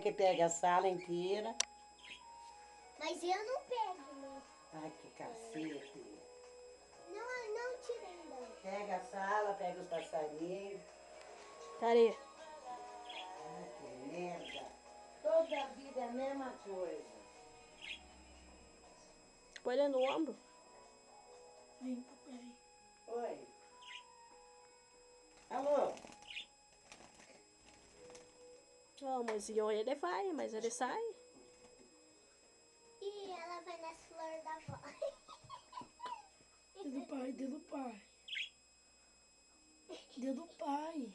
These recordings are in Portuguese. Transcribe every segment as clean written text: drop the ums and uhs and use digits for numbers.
Que pega a sala inteira. Mas eu não pego, né? Ai, que cacete. Não, eu não tirei ainda. Pega a sala, pega os passarinhos. Peraí. Ai, que merda. Toda a vida é a mesma coisa. Põe ele no ombro. Vem, papai. Oi. Alô? Ó, o mãozinho ele vai, mas ele sai. E ela vai nas flores da avó. Dedo pai, dedo pai. Dedo pai.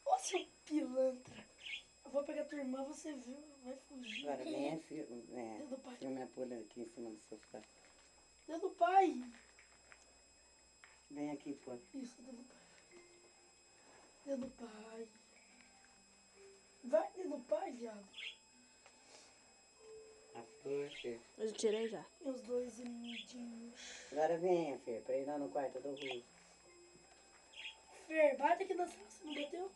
Ô, seu pilantra. Eu vou pegar tua irmã, você viu, vai fugir. Agora vem, Dedo pai. filme a pulha aqui em cima do sofá. Dedo pai. Vem aqui, pô. Isso, dedo pai. Dedo pai. Vai, dedo pai, viado. A flor, filho. Eu tirei já. Meus dois imundinhos. Agora venha, filho, pra ir lá no quarto do Rui. Fer, bate aqui na sala, você não bateu?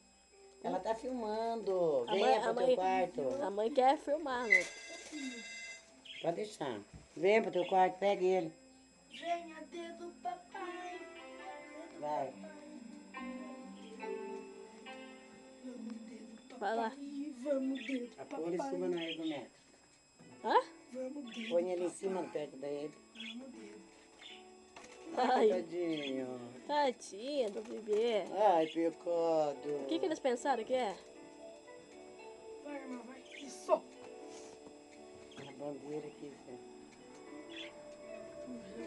Ela tá filmando. A Venha mãe- pro a teu mãe- quarto. A mãe quer filmar, né? Pode deixar. Venha pro teu quarto, pega ele. Venha, dedo papai. Dedo Vai. papai. Vamos, dedo papai. Vai lá. Vamos, dedo A papai. pulha em cima na ergométrica. Hã? Vamos, dedo Põe ele em papai. cima, perto dele. Vamos, dedo. Ai, Tadinho. tadinha do bebê. Ai, pecado. O que eles pensaram que é? Vai, irmã, vai. Isso. A bandeira aqui, filho.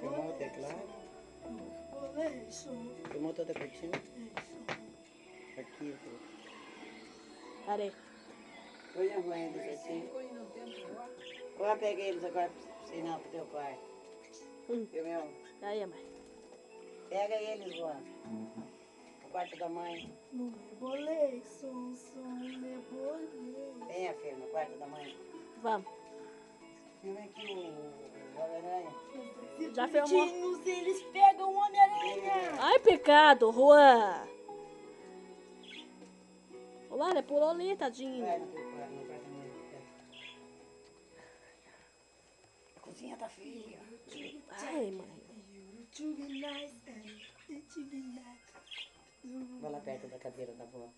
Filmou o teclado? Olha isso. Filmou toda a cortina? Isso. Aqui, filho. Peraí. Põe a mãe eles assim. Ó, pega eles agora pra você ir lá pro teu quarto. Viu, meu? Aí, mãe. Pega eles, Juan. No quarto da mãe. No rebolei, som, rebolei. Venha, filho, no quarto da mãe. Vamos. Filma aqui o Homem-Aranha. Já filmou? Bonitinhos, eles pegam o Homem-Aranha. Ai, pecado, Juan. Olha lá, ele pulou ali, tadinho. Vai no teu quarto, no quarto da mãe. A cozinha tá feia. Ai, mãe. You're too nice, and you're too nice. Vai lá perto da cadeira da avó.